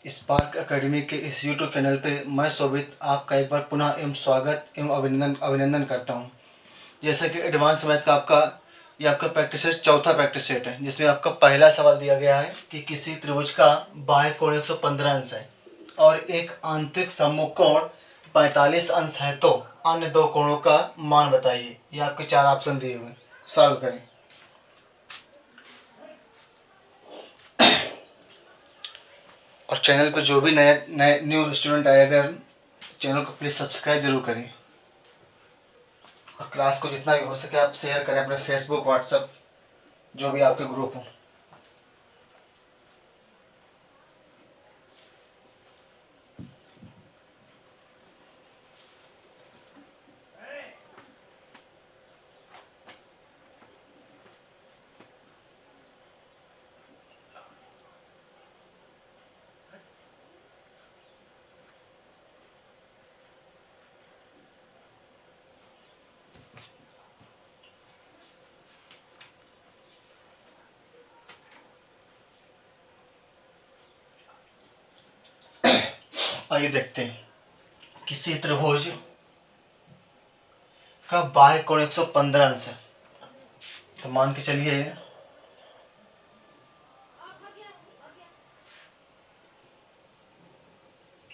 Spark academy के इस YouTube channel पे मैं शोभित आपका एक बार पुनः एवं स्वागत एवं अभिनंदन करता हूँ। जैसा कि एडवांस मैथ का आपका प्रैक्टिस सेट चौथा प्रैक्टिस सेट है, जिसमें आपका पहला सवाल दिया गया है कि किसी त्रिभुज का बाह्य कोण 115 अंश है और एक आंतरिक सम्मुख कोण 45 अंश है, तो अन्य दो कोणों का मान बताइए। ये आपके चार ऑप्शन दिए हुए, सॉल्व करें। और चैनल पर जो भी नए न्यू स्टूडेंट आए, अगर चैनल को प्लीज़ सब्सक्राइब जरूर करें और क्लास को जितना भी हो सके आप शेयर करें अपने फेसबुक, व्हाट्सएप, जो भी आपके ग्रुप हो। आइए देखते हैं। किसी त्रिभुज का बाह्य कोण 115 अंश है, तो मान के चलिए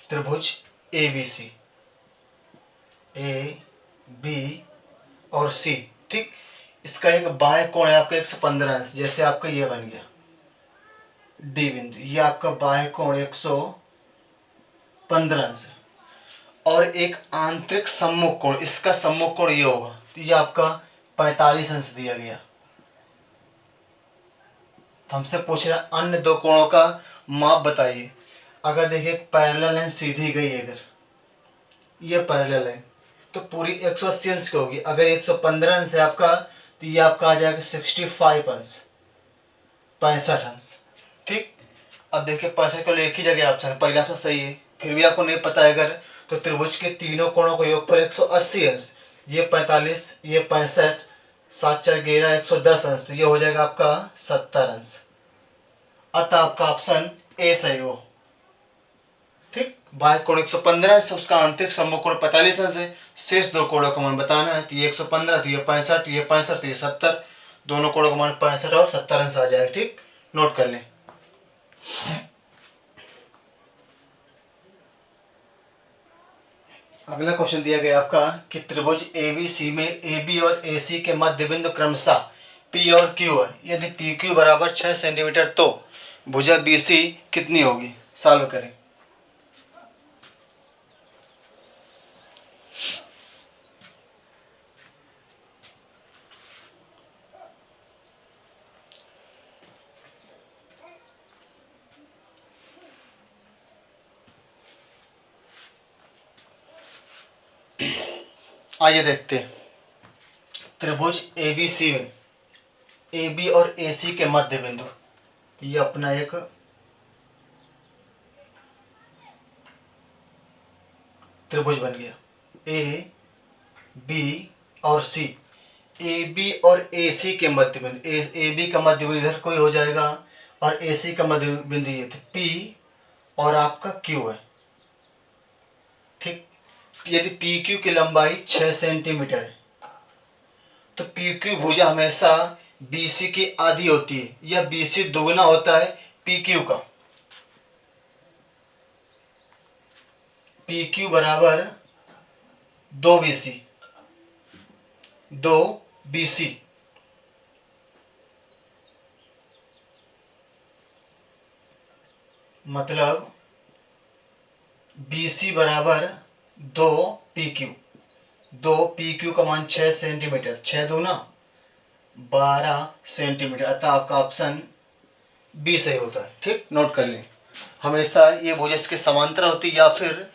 त्रिभुज ABC, AB और C, ठीक। इसका एक बाह्य कोण है आपका 115 अंश। जैसे आपका ये बन गया D बिंदु, ये आपका बाह्य कोण 115 अंश है और एक आंतरिक सम्मुख कोण, इसका सम्मुख कोण ये होगा, तो ये आपका 45 अंश दिया गया। तो हमसे पूछ रहा है अन्य दो कोणों का माप बताइए। अगर देखिए पैरेलल लाइन सीधी गई, अगर ये पैरेलल लाइन, तो पूरी 180 अंश की होगी। अगर 115 अंश है आपका, तो ये आपका आ जाएगा 65 अंश, 65 अंश, ठीक। अब देखिए 65 को एक ही जगह ऑप्शन, पहला तो सही है, फिर भी आपको नहीं पता है अगर, तो त्रिभुज के तीनों कोणों को योगफल 180 अंश, ये 45, ये 65, 7 4 11 110 अंश, तो ये हो जाएगा आपका 70 अंश। अतः आपका ऑप्शन ए सही हो, ठीक। बाह्य कोण 115 अंश, उसका आंतरिक सम्मुख कोण 45 अंश है। शेष दो कोणों का मान बताना है, तो ये 115, तो ये 65, ये 65, तो ये 70, दोनों कोणों का मान 65 और 70 अंश आ जाएगा, ठीक। नोट कर लें। अगला क्वेश्चन दिया गया आपका कि त्रिभुज ABC में AB और AC के मध्य बिंदु क्रमशः P और Q है। यदि PQ बराबर 6 सेंटीमीटर, तो भुजा BC कितनी होगी। सॉल्व करें। आइए देखते हैं। त्रिभुज ABC में AB और AC के मध्य बिंदु, ये अपना एक त्रिभुज बन गया A, B और C। AB और AC के मध्य बिंदु, AB का मध्य बिंदु इधर कोई हो जाएगा और AC का मध्य बिंदु ये थे P और आपका Q है, ठीक। यदि PQ की लंबाई 6 सेंटीमीटर है, तो PQ भुजा हमेशा BC की आधी होती है, या BC दोगुना होता है PQ का। PQ बराबर 2BC, 2BC, मतलब BC बराबर 2PQ, 2PQ का मान 6 सेंटीमीटर, 6 दूना 12 सेंटीमीटर। अतः आपका ऑप्शन बी सही होता है, ठीक। नोट कर लें। हमेशा ये भुजा इसके समांतर होती है या फिर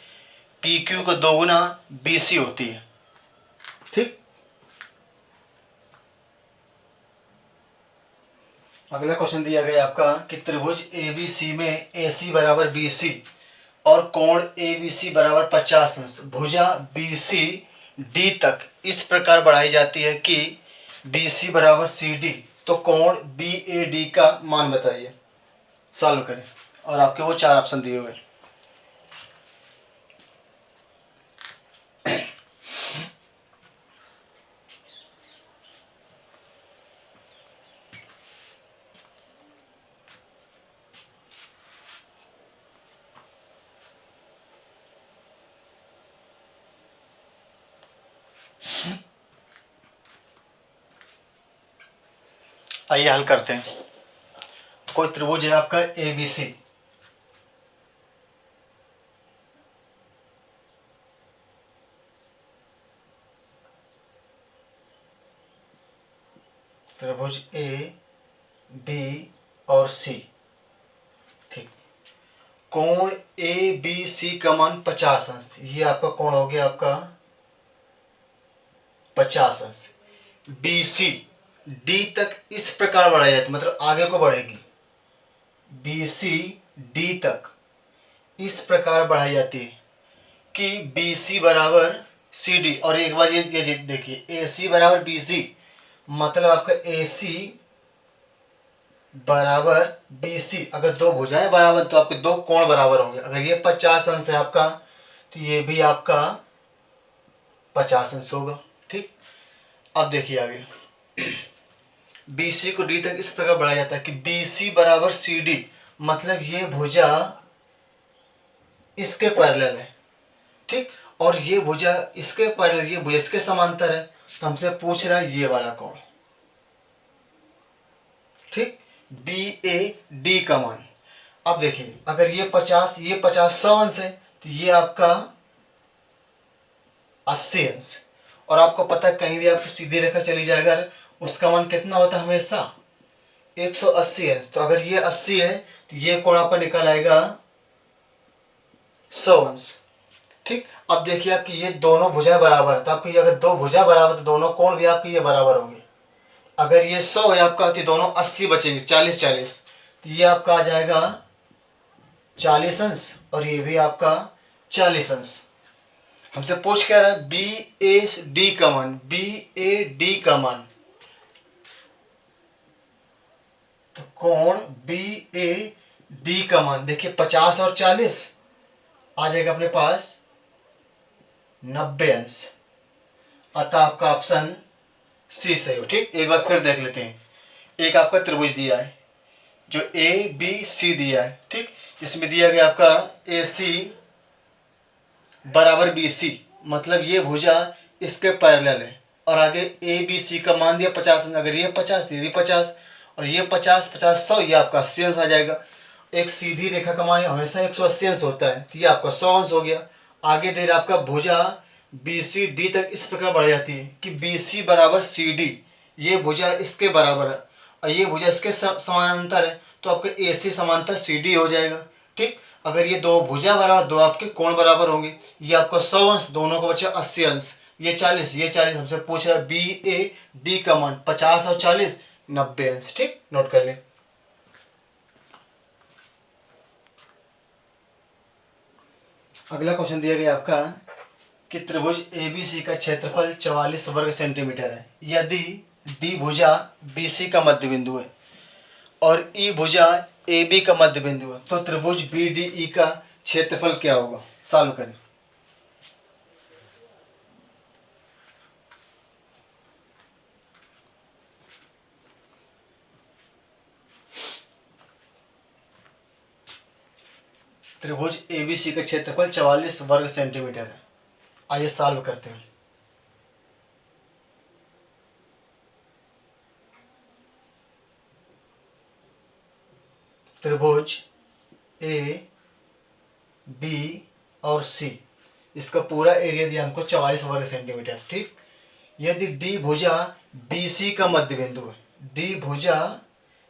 PQ का दोगुना BC होती है, ठीक। अगला क्वेश्चन दिया गया आपका कि त्रिभुज ABC में AC बराबर BC और कोण ABC बराबर 50 अंश, भुजा BC D तक इस प्रकार बढ़ाई जाती है कि BC बराबर CD, तो कोण BAD का मान बताइए। सॉल्व करें। और आपके वो चार ऑप्शन दिए हुए। आइए हल करते हैं। कोई त्रिभुज है आपका ABC, त्रिभुज AB और C। ठीक, कोण ABC का मान 50 अंश, ये आपका कोण हो गया आपका 50 अंश। BC D तक इस प्रकार बढ़ाई जाती, मतलब आगे को बढ़ेगी। BC D तक इस प्रकार बढ़ाई जाती है कि BC बराबर CD। और एक बार ये देखिए, AC बराबर BC, मतलब आपका AC बराबर BC। अगर दो भुजाएं बराबर तो आपके दो कोण बराबर होंगे। अगर ये 50 अंश है आपका, तो ये भी आपका 50 अंश होगा। ठीक, अब देखिए आगे, BC को D तक इस प्रकार बढ़ाया जाता है कि BC बराबर CD, मतलब ये भुजा इसके पैरेलल है। ठीक, और ये भुजा इसके पैरेलल, ये भुजा इसके समांतर है। तो हमसे पूछ रहा है ये वाला कोण। ठीक, BAD का मान। अब देखिए, अगर ये 50, ये 50 100 अंश है, तो ये आपका 80 अंश। और आपको पता है कहीं भी आपकी सीधी रेखा चली जाए अगर, उसका मान कितना होता है हमेशा 180 अंश। तो अगर ये 80 है, तो ये कोण आपका निकल आएगा 100 अंश। ठीक, अब देखिए आपकी ये दोनों भुजाएं बराबर है, तो आपकी अगर दो भुजा बराबर, तो दोनों कोण भी आपके ये बराबर होंगे। अगर ये 100 है आपका, तो दोनों 80 बचेंगे, 40 40, तो ये आपका आ जाएगा 40 अंश, और ये भी आपका 40 अंश। हमसे पूछ क्या रहा है, BAD का मान, BAD का मान। तो कोण BAD का मान देखिए 50 और 40 आ जाएगा अपने पास 90 अंश। अतः आपका ऑप्शन सी सही हो। ठीक, एक बार फिर देख लेते हैं। एक आपका त्रिभुज दिया है जो ABC दिया है। ठीक, इसमें दिया गया आपका AC बराबर BC, मतलब ये भुजा इसके पैरेलल है। और आगे ABC का मान दिया 50 अंश। अगर ये 50, ये भी 50, और ये 50 50 100, ये आपका 80 अंश आ जाएगा। एक सीधी रेखा का मान हमेशा 180 अंश होता है, तो ये आपका 100 अंश हो गया। आगे दे रहा आपका भुजा BCD तक इस प्रकार बढ़ जाती है कि BC बराबर CD, ये भुजा इसके बराबर है और ये भुजा इसके समानांतर है, तो आपका AC समांतर CD हो जाएगा। ठीक, अगर ये दो भुजा बराबर, दो आपके कोण बराबर होंगे, ये आपका 100 अंश, दोनों को बचा 80 अंश, ये 40, ये 40। हमसे पूछ रहा है BAD का मान 50 और 40 90 अंश। ठीक, नोट कर लें। अगला क्वेश्चन दिया गया आपका कि त्रिभुज ABC का क्षेत्रफल 44 वर्ग सेंटीमीटर है। यदि D भुजा BC का मध्य बिंदु है और E भुजा AB का मध्य बिंदु है, तो त्रिभुज BDE का क्षेत्रफल क्या होगा? सॉल्व करें। त्रिभुज ABC का क्षेत्रफल 44 वर्ग सेंटीमीटर है। आइए सॉल्व करते हैं। त्रिभुज AB और C, इसका पूरा एरिया दिया हमको 44 वर्ग सेंटीमीटर। ठीक, यदि D भुजा BC का मध्य बिंदु है, D भुजा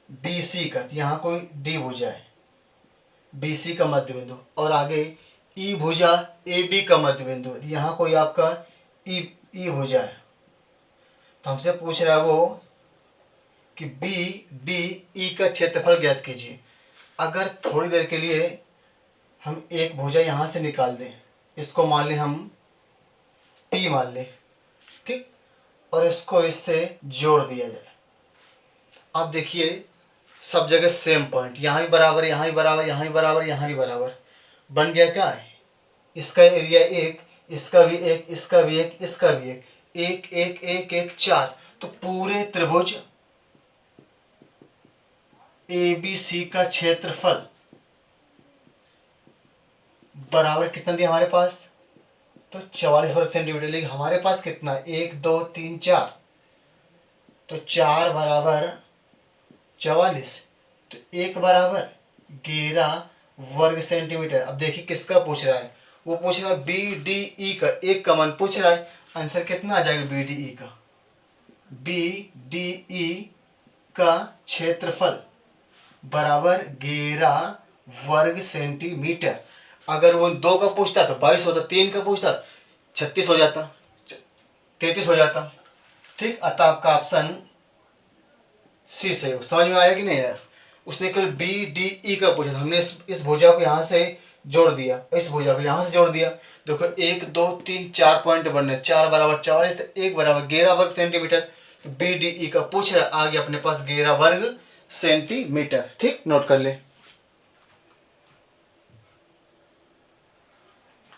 BC का, यहाँ कोई D भुजा है BC का मध्य बिंदु, और आगे E भुजा AB का मध्य बिंदु है, यहाँ कोई आपका E भुजा है। तो हमसे पूछ रहा है वो कि BDE का क्षेत्रफल ज्ञात कीजिए। अगर थोड़ी देर के लिए हम एक भुजा यहाँ से निकाल दें, इसको मान लें हम P मान लें, ठीक, और इसको इससे जोड़ दिया जाए। अब देखिए सब जगह सेम पॉइंट, यहाँ भी बराबर, यहाँ भी बराबर, यहाँ भी बराबर, यहाँ भी बराबर, बन गया क्या है? इसका एरिया एक, इसका भी एक, इसका भी एक, इसका भी एक, एक एक एक एक 4। तो पूरे त्रिभुज ABC का क्षेत्रफल बराबर कितना दिया हमारे पास? तो 44 वर्ग सेंटीमीटर। लेकिन हमारे पास कितना? 1 2 3 4, तो 4 बराबर 44, तो 1 बराबर 11 वर्ग सेंटीमीटर। अब देखिए किसका पूछ रहा है, वो पूछ रहा है बी डी ई का, एक का मान पूछ रहा है। आंसर कितना आ जाएगा बी डी ई का, बी डी ई का क्षेत्रफल बराबर 11 वर्ग सेंटीमीटर। अगर वो 2 का पूछता तो 22 होता, 3 का पूछता 36 हो जाता, 33 हो जाता। ठीक, अतः आपका ऑप्शन सी सही हो। समझ में आया कि नहीं आया? उसने केवल बी डी ई का पूछा था, हमने इस भुजा को यहाँ से जोड़ दिया, इस भुजा को यहाँ से जोड़ दिया। देखो 1 2 3 4 पॉइंट बनने, 4 बराबर 44, तो 1 बराबर 11 वर्ग सेंटीमीटर। तो बी डी ई का पूछ रहा है, आ गया अपने पास 11 वर्ग सेंटीमीटर। ठीक, नोट कर ले।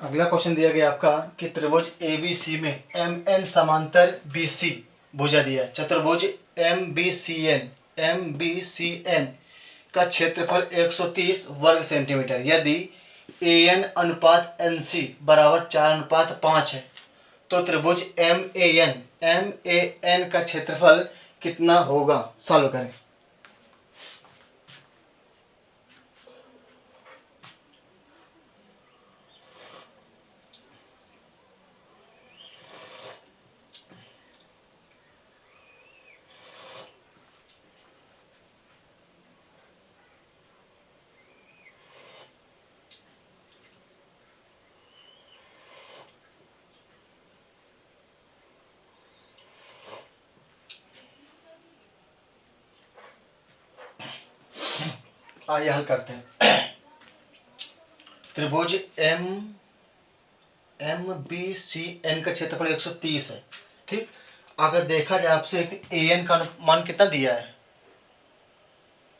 अगला क्वेश्चन दिया गया आपका कि त्रिभुज एबीसी में एम एन समांतर बीसी भुजा दिया है। चतुर्भुज एम बी सी एन का क्षेत्रफल 130 वर्ग सेंटीमीटर यदि ए एन अनुपात एन सी बराबर 4:5 है, तो त्रिभुज एम ए एन का क्षेत्रफल कितना होगा? सॉल्व करें। आइए हल करते हैं। त्रिभुज एम बी सी एन का क्षेत्रफल 130 है। ठीक, अगर देखा जाए आपसे कि ए एन का मान कितना दिया है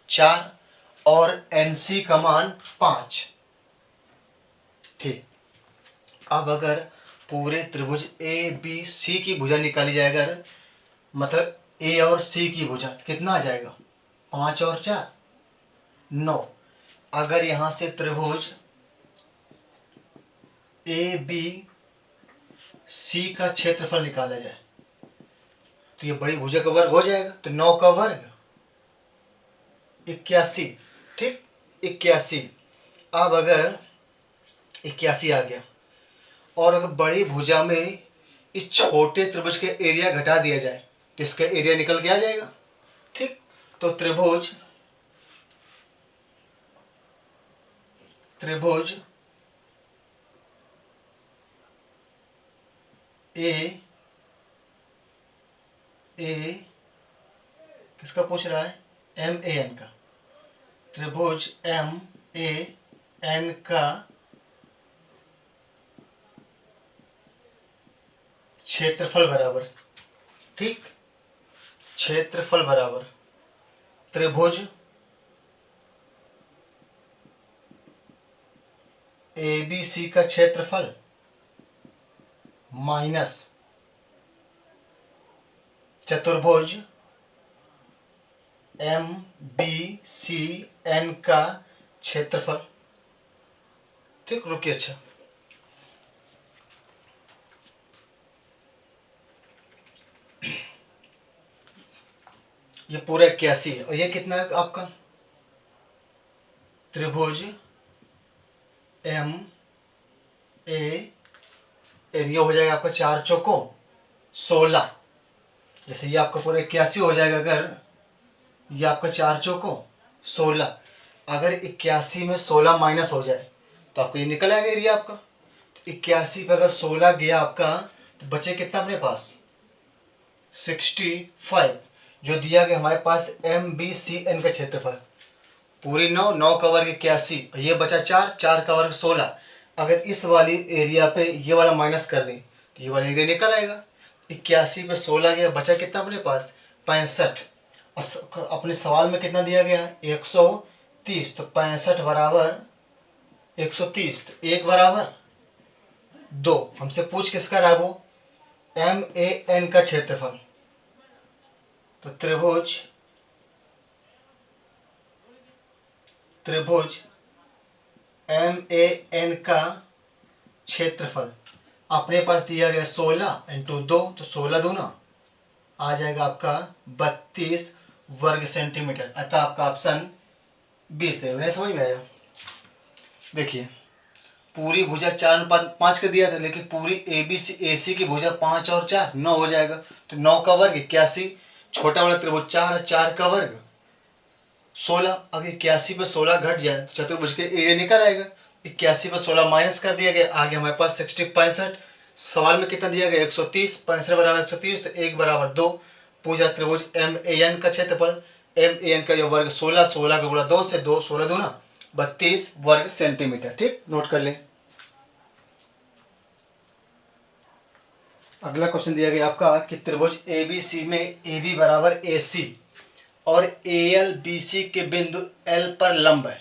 4 और एन सी का मान 5। ठीक, अब अगर पूरे त्रिभुज ए बी सी की भुजा निकाली जाए, अगर मतलब ए और सी की भुजा, कितना आ जाएगा? 5 और 4 9। अगर यहाँ से त्रिभुज ए बी सी का क्षेत्रफल निकाला जाए तो ये बड़ी भुजा का वर्ग हो जाएगा, तो 9 का वर्ग 81। ठीक, 81। अब अगर 81 आ गया और अगर बड़ी भुजा में इस छोटे त्रिभुज के एरिया घटा दिया जाए तो इसका एरिया निकल के आ जाएगा। ठीक, तो त्रिभुज ए किसका पूछ रहा है? एम ए एन का। त्रिभुज एम ए एन का क्षेत्रफल बराबर, ठीक, क्षेत्रफल बराबर त्रिभुज ए बी सी का क्षेत्रफल माइनस चतुर्भुज एम बी सी एन का क्षेत्रफल। ठीक, रुकिए। अच्छा, ये पूरा 81 है और ये कितना है आपका? त्रिभुज एम ए एन, ये हो जाएगा आपका 4 चौको 16। जैसे ये आपका पूरा 81 हो जाएगा, अगर ये आपका 4 चौको 16, अगर 81 में 16 माइनस हो जाए तो आपको ये निकल आएगा एरिया आपका। तो 81 पे अगर 16 गया आपका तो बचे कितना अपने पास? 65, जो दिया गया हमारे पास एम बी सी एन का क्षेत्रफल पूरी 9 का वर्ग 81, ये बचा 4 का वर्ग 16। अगर इस वाली एरिया पे ये वाला माइनस कर दें तो ये वाला एरिया निकल आएगा। 81 पे 16 गया, बचा कितना अपने पास? 65। और अपने सवाल में कितना दिया गया? 130। तो 65 बराबर 130, तो 1 बराबर 2। हमसे पूछ किसका रहा? वो एम ए एन का क्षेत्रफल। तो त्रिभुज एम ए एन का क्षेत्रफल अपने पास दिया गया 16 × 2, तो 16 दूना आ जाएगा आपका 32 वर्ग सेंटीमीटर, अतः आपका ऑप्शन 20 है। उन्हें समझ में आया? देखिए पूरी भुजा 4:5 का दिया था, लेकिन पूरी AC की भुजा 5 और 4 9 हो जाएगा, तो 9 का वर्ग 81, छोटा वाला त्रिभुज 4 है, 4 का वर्ग 16। अगर 81 पे 16 घट जाए तो चतुर्भुज के एरिया निकल आएगा। 81 पे 16 माइनस कर दिया गया, आगे हमारे पास 65। सवाल में कितना दिया गया 130, 65 बराबर 130, तो 1 बराबर 2। पूजा त्रिभुज MAN का क्षेत्रफल, MAN का जो वर्ग 16, 16 का गुणा 2 से 2, 16 दूना 32 वर्ग सेंटीमीटर। ठीक, नोट कर लें। अगला क्वेश्चन दिया गया आपका कि त्रिभुज ABC में AB बराबर AC और AL BC के बिंदु L पर लंब है,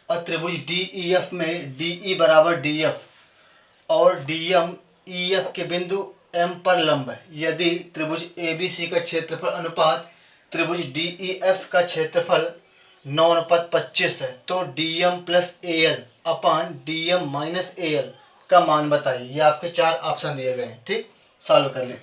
और त्रिभुज DEF में DE बराबर DF और DM EF के बिंदु M पर लंब है। यदि त्रिभुज ABC का क्षेत्रफल अनुपात त्रिभुज DEF का क्षेत्रफल 9:25 है, तो DM प्लस AL अपान DM माइनस AL का मान बताइए। ये आपके 4 ऑप्शन दिए गए हैं। ठीक, सॉल्व कर लें।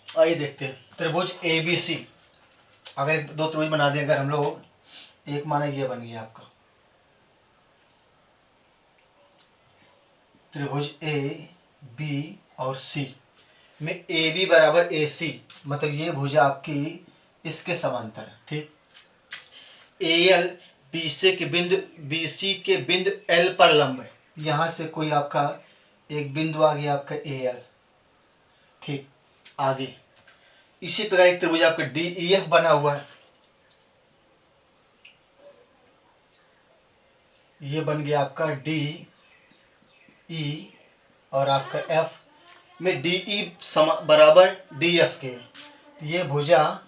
आइए देखते हैं त्रिभुज ABC। अगर 2 त्रिभुज बना दें अगर हम लोग, एक माना ये बन गया आपका त्रिभुज AB और C में AB बराबर AC, मतलब ये भुजा आपकी इसके समांतर है। ठीक, AL BC के बिंदु L पर लंब है। यहाँ से कोई आपका एक बिंदु आ गया आपका AL। ठीक, आगे इसी प्रकार एक त्रिभुज आपका DEF बना हुआ है, ये बन गया आपका DE और आपका F में DE बराबर DF के, ये भुजा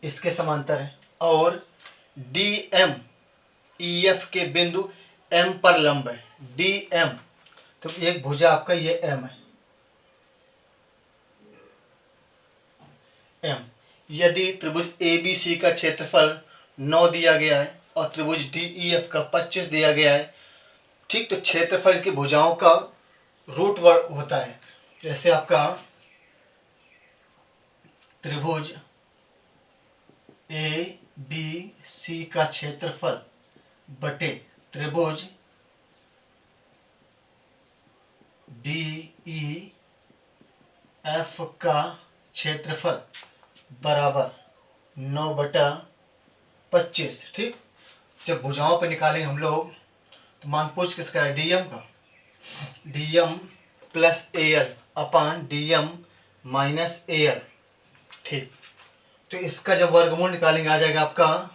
इसके समांतर है, और DM EF के बिंदु M पर लंब है। DM तो एक भुजा आपका ये M है, M। यदि त्रिभुज ABC का क्षेत्रफल 9 दिया गया है और त्रिभुज DEF का 25 दिया गया है, ठीक, तो क्षेत्रफल की भुजाओं का रूट होता है। जैसे आपका त्रिभुज ABC का क्षेत्रफल बटे त्रिभुज DEF का क्षेत्रफल बराबर 9/25। ठीक, जब भुजाओं पे निकालेंगे हम लोग तो मान पूछ किसका है, DM का, DM प्लस AL अपान DM माइनस AL। ठीक, तो इसका जब वर्गमूल निकालेंगे आ जाएगा आपका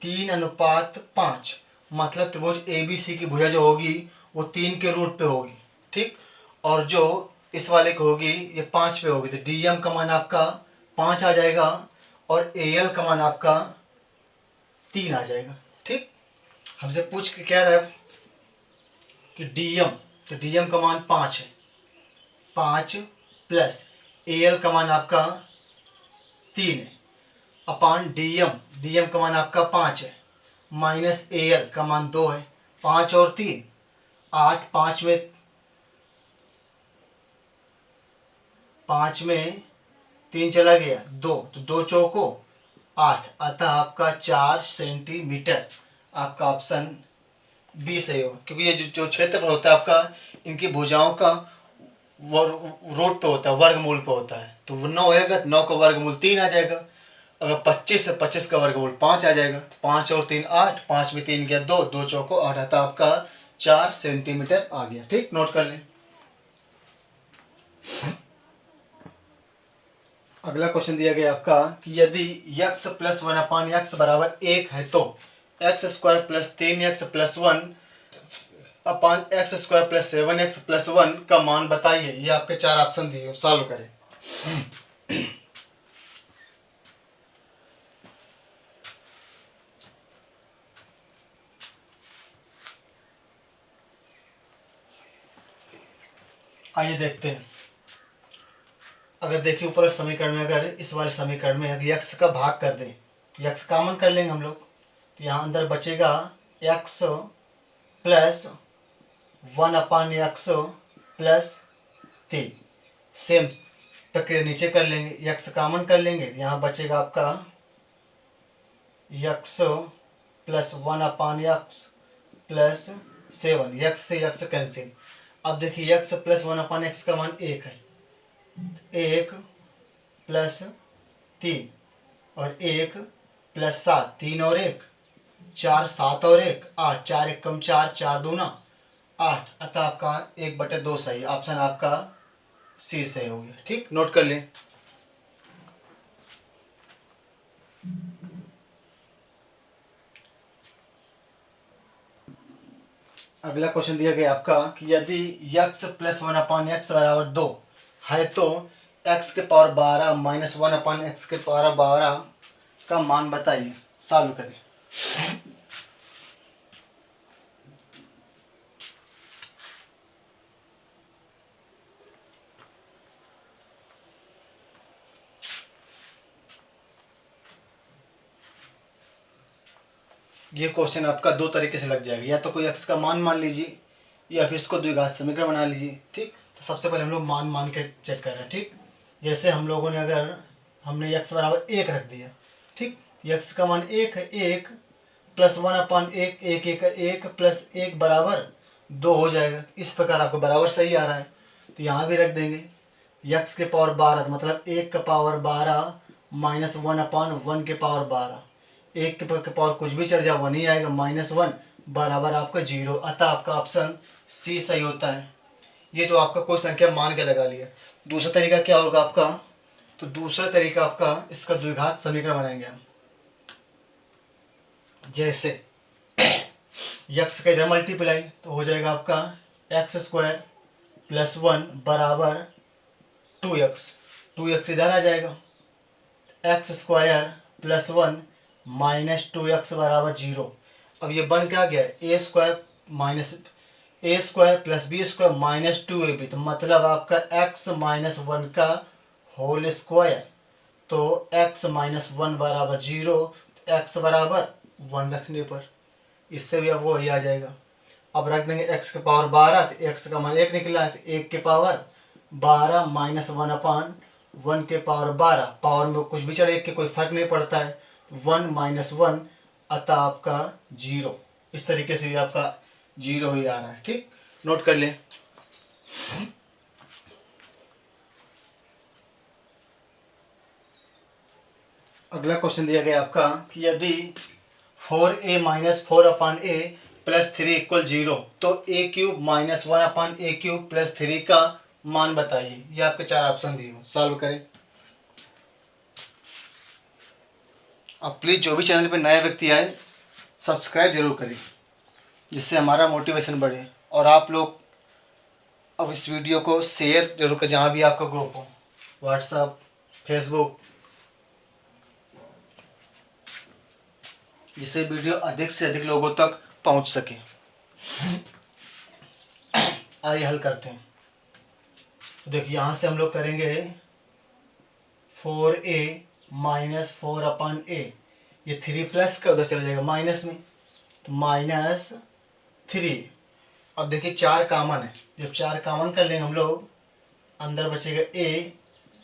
3:5, मतलब त्रिभुज ABC की भुजा जो होगी वो 3 के रूट पे होगी। ठीक, और जो इस वाले की होगी ये 5 पे होगी, तो DM का मान आपका 5 आ जाएगा और AL का मान आपका 3 आ जाएगा। ठीक, हमसे पूछ के क्या रहा है कि DM, तो DM का मान 5 है, 5 प्लस AL का मान आपका 3 है अपान DM का मान आपका 5 है माइनस AL का मान 2 है। 5 और 3 8, 5 में 3 चला गया 2, तो 2 चौको 8, अतः आपका 4 सेंटीमीटर। आपका ऑप्शन बी सही हो, क्योंकि ये जो क्षेत्रफल होता है आपका इनकी भुजाओं का रूट पे होता है, वर्गमूल पे होता है। तो वो 9 होएगा, 9 का वर्गमूल 3 आ जाएगा। अगर 25 है 25 का वर्गमूल 5 आ जाएगा, तो 5 और 3 8, 5 में 3 गया 2, 2 चौको 8, आता आपका 4 सेंटीमीटर आ गया। ठीक, नोट कर लें। अगला क्वेश्चन दिया गया आपका कि यदि x plus one upon X बराबर 1 है तो X square plus 3x plus 1 upon X square plus 7x plus 1 का मान बताइए। ये आपके चार ऑप्शन दिए हो, सॉल्व करें। आइए देखते हैं। अगर देखिए ऊपर समीकरण में, अगर इस वाले समीकरण में यदि x का भाग कर दें तो x कॉमन कर लेंगे हम लोग, तो यहाँ अंदर बचेगा x plus one upon x plus 3। Same प्रक्रिया नीचे कर लेंगे, x कॉमन कर लेंगे, यहाँ बचेगा आपका x plus one upon x plus 7। x से x कैंसिल। अब देखिए x plus one upon x का मान 1 है, 1 प्लस 3 और 1 प्लस 7, 3 और 1 4, 7 और 1 8, 4 1 कम 4, 4 दूना 8। अतः आपका 1/2 सही, ऑप्शन आपका सी सही हो गया। ठीक, नोट कर लें। अगला क्वेश्चन दिया गया आपका कि यदि x plus one upon X बराबर 2 है तो x के power 12 minus one upon x के पावर 12 का मान बताइए। सॉल्व करें। ये क्वेश्चन आपका दो तरीके से लग जाएगा, या तो कोई x का मान लीजिए या फिर इसको द्विघात समीकरण बना लीजिए। ठीक, तो सबसे पहले हम लोग मान के चेक कर रहे हैं। ठीक, जैसे हम लोगों ने अगर हमने x बराबर 1 रख दिया, ठीक, x का मान 1 है, 1 प्लस वन अपान 1, 1 प्लस 1 बराबर 2 हो जाएगा। इस प्रकार आपको बराबर सही आ रहा है, तो यहाँ भी रख देंगे x के पावर 12, मतलब 1 का पावर 12 माइनस वन अपान 1 के पावर 12, 1 के पावर कुछ भी चढ़ जाए 1 ही आएगा, -1 बराबर आपका 0। अतः आपका ऑप्शन सी सही होता है। ये तो आपका कोई संख्या मान के लगा लिया। दूसरा तरीका क्या होगा आपका, तो दूसरा तरीका आपका इसका द्विघात समीकरण बनाएंगे हम। जैसे x का इधर मल्टीप्लाई तो हो जाएगा आपका एक्स स्क्वायर प्लस 1 बराबर 2x इधर आ जाएगा, x square plus 1 minus 2x बराबर 0। अब ये बन क्या गया, A square plus B square minus 2ab, तो मतलब आपका x माइनस 1 का होल स्क्वायर। तो x माइनस 1 बराबर 0, x बराबर 1 रखने पर इससे भी अब वही आ जाएगा। अब रख देंगे x के पावर 12, तो x का मान 1 निकला है, तो 1 के पावर 12 माइनस 1 अपान 1 के पावर 12, पावर में कुछ भी चढ़े 1 के कोई फर्क नहीं पड़ता है, 1 माइनस 1, अतः आपका 0। इस तरीके से भी आपका 0 ही आ रहा है। ठीक, नोट कर लें। अगला क्वेश्चन दिया गया आपका कि यदि 4a minus 4 upon a plus 3 equal 0 तो a cube minus 1 upon a cube plus 3 का मान बताइए। ये आपके चार ऑप्शन दिए हो, सॉल्व करें। अब प्लीज़ जो भी चैनल पे नए व्यक्ति आए सब्सक्राइब जरूर करें, जिससे हमारा मोटिवेशन बढ़े। और आप लोग अब इस वीडियो को शेयर जरूर करें जहाँ भी आपका ग्रुप हो, व्हाट्सएप, फेसबुक, जिससे वीडियो अधिक से अधिक लोगों तक पहुँच सके। आइए हल करते हैं। देखिए यहाँ से हम लोग करेंगे 4a माइनस 4 अपान a, ये 3 प्लस का उधर चला जाएगा माइनस में, तो -3। अब देखिए 4 कामन है, जब 4 कामन कर लेंगे हम लोग, अंदर बचेगा a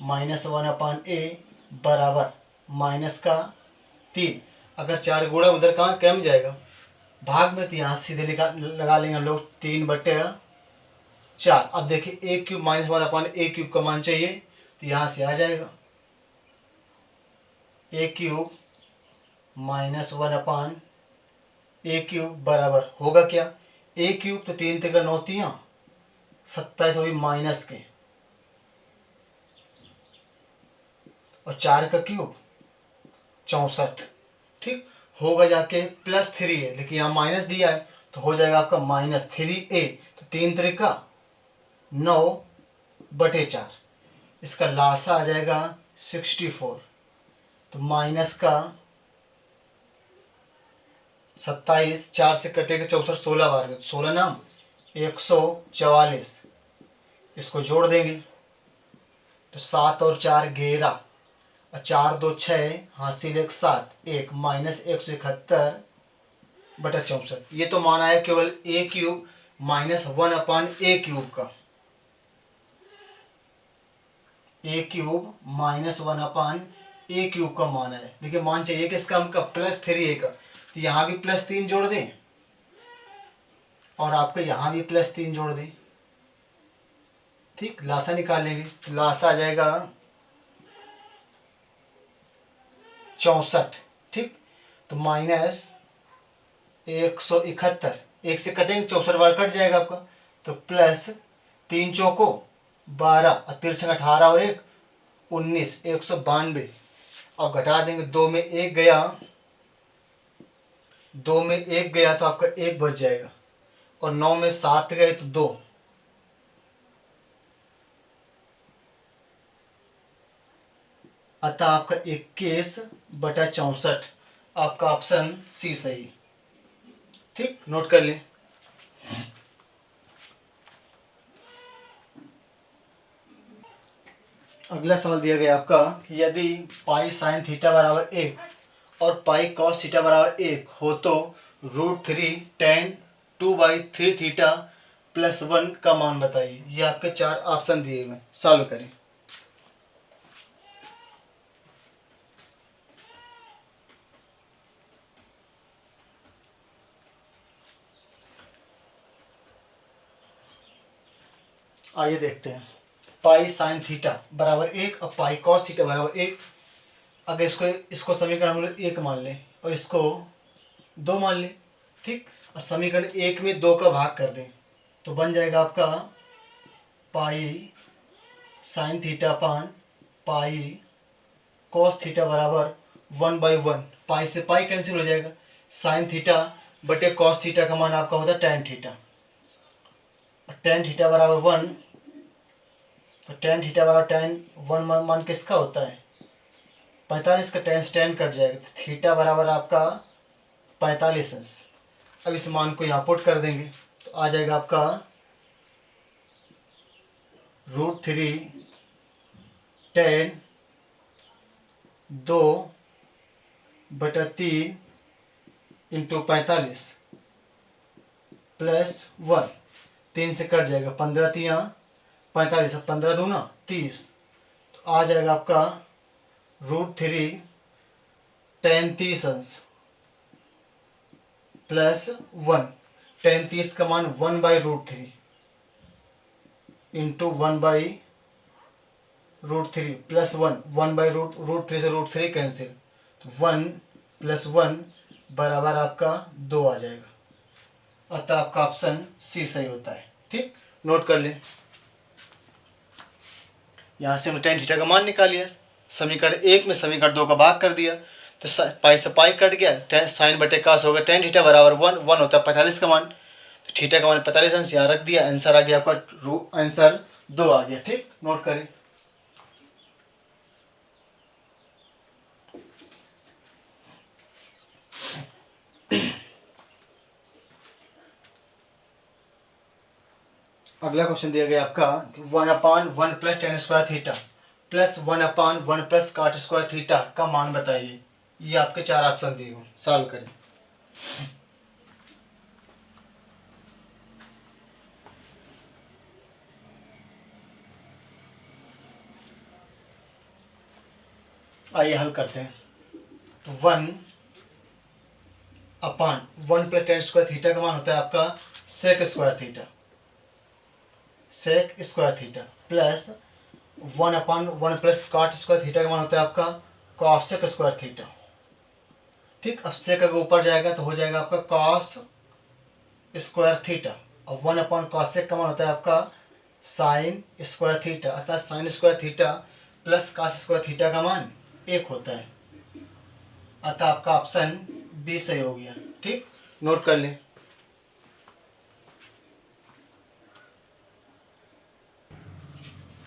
माइनस 1 अपान a बराबर माइनस का 3। अगर 4 गुणा उधर कहाँ कम जाएगा भाग में, तो यहाँ सीधे लगा लेंगे हम लोग 3/4। अब देखिए a cube minus 1 upon a cube का मान चाहिए, तो यहाँ से आ जाएगा a cube minus 1 upon a cube बराबर होगा क्या, a क्यूब तो 3 3 9 27 हो गई माइनस के और 4 का क्यूब 64। ठीक, होगा जाके +3 है, लेकिन यहाँ माइनस दिया है तो हो जाएगा आपका -3a। तो 3 त्रिका 9/4, इसका लासा आ जाएगा 64। तो माइनस का 27, 4 से कटेगा 64, 16 बार में 16 नाम 144, इसको जोड़ देंगे तो 7 और 4 11, और 4 2 6, हासिल 1 7, 1 -171/64। ये तो माना है केवल a क्यूब -1/a क्यूब का, a क्यूब -1/a क्यूब का माना है, लेकिन मान चाहिए किसका हमका +3a का। तो यहाँ भी +3 जोड़ दें और आपके यहाँ भी +3 जोड़ दें। ठीक, लासा निकालेंगे तो लासा आ जाएगा 64। ठीक, तो -171, 1 से कटेंगे 64 बार कट जाएगा आपका, तो +3 चौको 12 और 3 छंग 18 और 1 19, 192। अब घटा देंगे, 2 में 1 गया, 2 में 1 गया तो आपका 1 बच जाएगा, और 9 में 7 गए तो 2। अतः आपका 21/64, आपका ऑप्शन सी सही। ठीक, नोट कर लें। अगला सवाल दिया गया आपका कि यदि पाई साइन थीटा बराबर 1 और पाई कॉस थीटा बराबर 1 हो तो √3 tan 2/3 थीटा +1 का मान बताइए। ये आपके 4 ऑप्शन दिए हुए, सॉल्व करें। आइए देखते हैं। पाई साइन थीटा बराबर 1 और पाई कॉस थीटा बराबर 1। अगर इसको समीकरण हम लोग 1 मान लें और इसको 2 मान लें। ठीक, और समीकरण 1 में 2 का भाग कर दें तो बन जाएगा आपका pi sine theta upon pi cos theta बराबर 1/1। पाई से पाई कैंसिल हो जाएगा, साइन थीटा बटे कॉस थीटा का मान आपका होता है टेन थीटा, और टेन थीटा बराबर 1, तो टेन थीटा बराबर टेन 1 मान किसका होता है 45 का, टेन से टेन कट जाएगा तो थीटा बराबर आपका 45 अंश। अब इस मान को यहाँ पुट कर देंगे तो आ जाएगा आपका √3 tan 2/3 इंटू 45 +1, 3 से कट जाएगा, 15 3 45, 15 दूना 30, तो आ जाएगा आपका √3 tan 30 अंश +1। tan 30 का मान 1/√3 इंटू 1/√3 +1, 1/√3 से √3 कैंसिल, तो 1 + 1 बराबर आपका 2 आ जाएगा। अतः आपका ऑप्शन सी सही होता है। ठीक, नोट कर लें। यहाँ से हमने tan थीटा का मान निकाल लिया, समीकरण 1 में समीकरण 2 का भाग कर दिया तो पाई से पाई कट गया, साइन बटे कास होगा, tan थीटा बराबर 1 होता है 45 का मान, तो थीटा का मान 45 अंश यहाँ रख दिया, आंसर आ गया आपका आंसर 2 आ गया। ठीक, नोट करें। अगला क्वेश्चन दिया गया आपका 1/1 + tan² थीटा +1/1 + cot² थीटा का मान बताइए। ये आपके 4 ऑप्शन दिए हुए, सॉल्व करें। आइए हल करते हैं। तो 1/1 + tan² थीटा का मान होता है आपका sec² theta, sec² theta plus 1/1 + cot² theta का मान होता है आपका cos² थीटा। ठीक, अब sec अगर ऊपर जाएगा तो हो जाएगा आपका cos² थीटा, और 1/cos का मान होता है आपका sin² थीटा, अतः sin² theta plus cos² theta का मान 1 होता है। अतः आपका ऑप्शन बी सही हो गया। ठीक, नोट कर लें।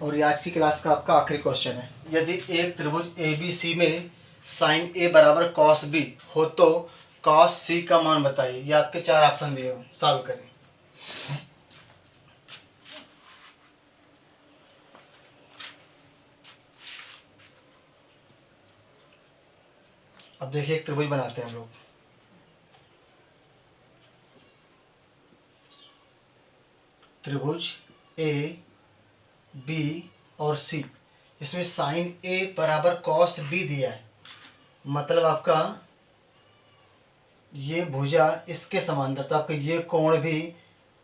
और ये आज की क्लास का आपका आखिरी क्वेश्चन है। यदि एक त्रिभुज ABC में साइन A बराबर कॉस B हो तो कॉस C का मान बताइए। ये आपके 4 ऑप्शन दिए हुए, सॉल्व करें। अब देखिए एक त्रिभुज बनाते हैं हम लोग। त्रिभुज A B और C, इसमें साइन A बराबर कॉस B दिया है, मतलब आपका ये भुजा इसके समांतर, तो आपका ये कोण भी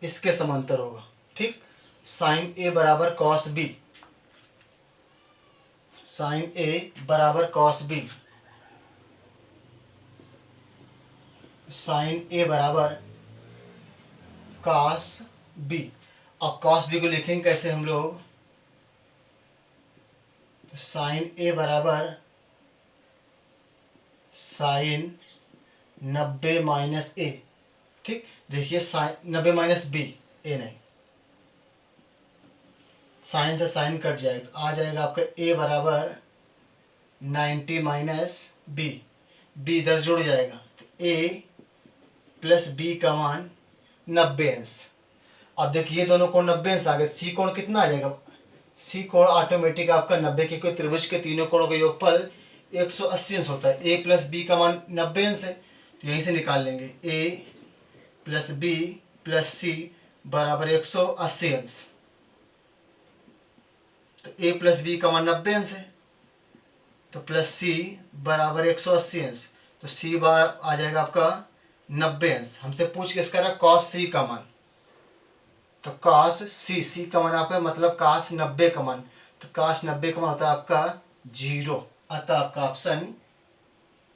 इसके समांतर होगा। ठीक, साइन A बराबर कॉस B, साइन A बराबर कॉस B, साइन A बराबर कॉस B। अब कॉस B को लिखेंगे कैसे हम लोग, साइन A बराबर साइन 90 माइनस A। ठीक, देखिए साइन 90 माइनस B, A नहीं, साइन से साइन कट जाएगा तो आ जाएगा आपका A बराबर 90 माइनस B, B इधर जुड़ जाएगा तो A प्लस B का मान 90 अंश। अब देखिए ये दोनों कोण 90 अंश आ गए, C कोण कितना आ जाएगा, C कोण ऑटोमेटिक आपका 90, के कोई त्रिभुज के तीनों कोणों का योगफल 180 अंश होता है। A प्लस B का मान 90 अंश है, तो यहीं से निकाल लेंगे A plus B plus C बराबर 180 अंश। तो A प्लस B का मान 90 अंश है, तो प्लस C बराबर 180 अंश, तो C बार आ जाएगा आपका 90 अंश। हमसे पूछ के इसका कॉस C का मान, तो कॉस C का मान आपका मतलब कॉस 90 का मान, तो कॉस 90 का मान होता है आपका 0। अतः आपका ऑप्शन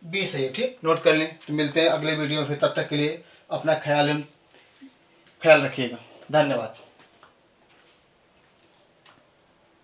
बी सही है। ठीक, नोट कर लें। तो मिलते हैं अगले वीडियो में, फिर तब तक के लिए अपना ख्याल रखिएगा। धन्यवाद।